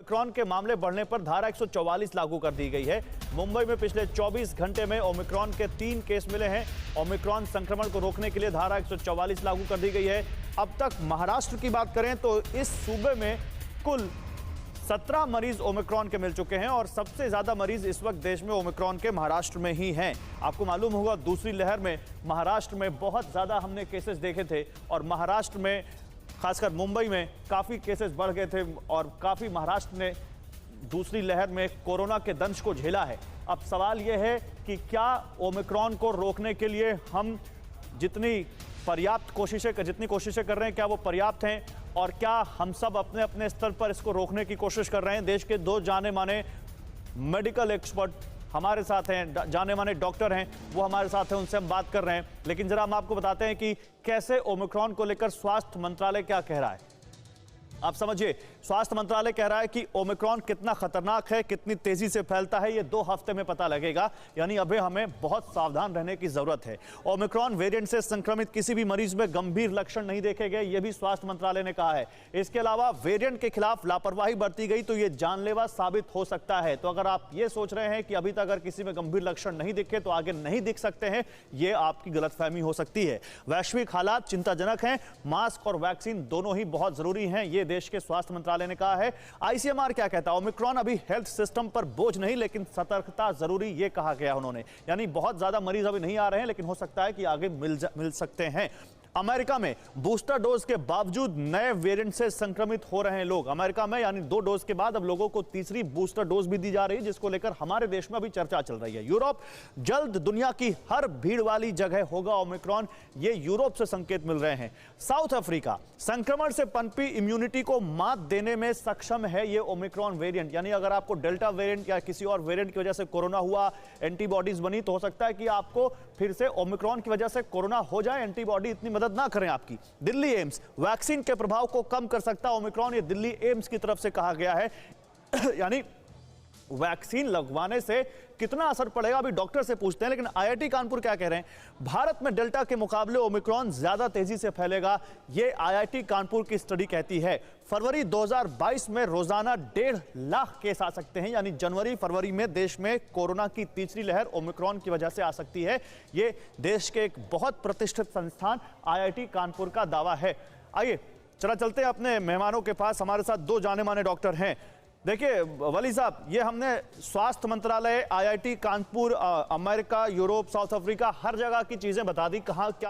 Omicron के मामले बढ़ने पर धारा 144 लागू कर दी गई है। मुंबई में पिछले 24 घंटे में ओमिक्रॉन के 3 केस मिले हैं। ओमिक्रॉन संक्रमण को रोकने के लिए धारा 144 लागू कर दी गई है। अब तक महाराष्ट्र की बात करें तो इस सूबे में कुल 17 मरीज ओमिक्रॉन के मिल चुके हैं और सबसे ज्यादा मरीज इस वक्त देश में ओमिक्रॉन के महाराष्ट्र में ही हैं। आपको मालूम होगा दूसरी लहर में महाराष्ट्र में बहुत ज्यादा हमने केसेस देखे थे और महाराष्ट्र में खासकर मुंबई में काफी केसेस बढ़ गए थे और काफी महाराष्ट्र ने दूसरी लहर में कोरोना के दंश को झेला है। अब सवाल यह है कि क्या ओमिक्रॉन को रोकने के लिए हम जितनी कोशिशें कर रहे हैं क्या वो पर्याप्त हैं और क्या हम सब अपने अपने स्तर पर इसको रोकने की कोशिश कर रहे हैं। देश के 2 जाने माने मेडिकल एक्सपर्ट हमारे साथ हैं, जाने माने डॉक्टर हैं, वो हमारे साथ हैं, उनसे हम बात कर रहे हैं। लेकिन जरा हम आपको बताते हैं कि कैसे ओमिक्रॉन को लेकर स्वास्थ्य मंत्रालय क्या कह रहा है। आप समझिए, स्वास्थ्य मंत्रालय कह रहा है कि ओमिक्रॉन कितना खतरनाक है, कितनी तेजी से फैलता है, ये 2 हफ्ते में पता लगेगा। यानी अभी हमें बहुत सावधान रहने की जरूरत है। ओमिक्रॉन वेरिएंट से संक्रमित किसी भी मरीज में गंभीर लक्षण नहीं देखे गए, ये भी स्वास्थ्य मंत्रालय ने कहा है। इसके अलावा वेरिएंट के खिलाफ लापरवाही बरती गई तो ये जानलेवा साबित हो सकता है। तो अगर आप ये सोच रहे हैं कि अभी तक अगर किसी में गंभीर लक्षण नहीं दिखे तो आगे नहीं दिख सकते हैं, ये आपकी गलतफहमी हो सकती है। वैश्विक हालात चिंताजनक हैं, मास्क और वैक्सीन दोनों ही बहुत जरूरी हैं, ये देश के स्वास्थ्य मंत्रालय ने कहा है। आईसीएमआर क्या कहता है? ओमिक्रॉन अभी हेल्थ सिस्टम पर बोझ नहीं लेकिन सतर्कता जरूरी, ये कहा गया उन्होंने। यानी बहुत ज्यादा मरीज अभी नहीं आ रहे हैं लेकिन हो सकता है कि आगे मिल सकते हैं। अमेरिका में बूस्टर डोज के बावजूद नए वेरिएंट से संक्रमित हो रहे हैं लोग। अमेरिका में यानी 2 डोज के बाद अब लोगों को तीसरी बूस्टर डोज भी दी जा रही है, जिसको लेकर हमारे देश में अभी चर्चा चल रही है। यूरोप, जल्द दुनिया की हर भीड़ वाली जगह होगा ओमिक्रॉन, ये यूरोप से संकेत मिल रहे हैं। साउथ अफ्रीका, संक्रमण से पनपी इम्यूनिटी को मात देने में सक्षम है ये ओमिक्रॉन वेरिएंट। यानी अगर आपको डेल्टा वेरिएंट या किसी और वेरिएंट की वजह से कोरोना हुआ, एंटीबॉडीज बनी, तो हो सकता है कि आपको फिर से ओमिक्रॉन की वजह से कोरोना हो जाए, एंटीबॉडी इतनी मदद ना करें आपकी। दिल्ली एम्स, वैक्सीन के प्रभाव को कम कर सकता ओमिक्रॉन, ये दिल्ली एम्स की तरफ से कहा गया है। यानी वैक्सीन लगवाने से कितना असर पड़ेगा अभी डॉक्टर से पूछते हैं। लेकिन आईआईटी कानपुर क्या कह रहे हैं? भारत में डेल्टा के मुकाबले ओमिक्रॉन ज्यादा तेजी से फैलेगा, ये आईआईटी कानपुर की स्टडी कहती है। फरवरी 2022 में रोजाना 1.5 लाख केस आ सकते हैं, यानी जनवरी फरवरी में देश में कोरोना की तीसरी लहर ओमिक्रॉन की वजह से आ सकती है। ये देश के एक बहुत प्रतिष्ठित संस्थान आईआईटी कानपुर का दावा है। आइए चलते हैं अपने मेहमानों के पास। हमारे साथ 2 जाने माने डॉक्टर हैं। देखिए वली साहब, ये हमने स्वास्थ्य मंत्रालय, IIT Kanpur, America, Europe, south Africa, हर जगह की चीजें बता दी, कहाँ क्या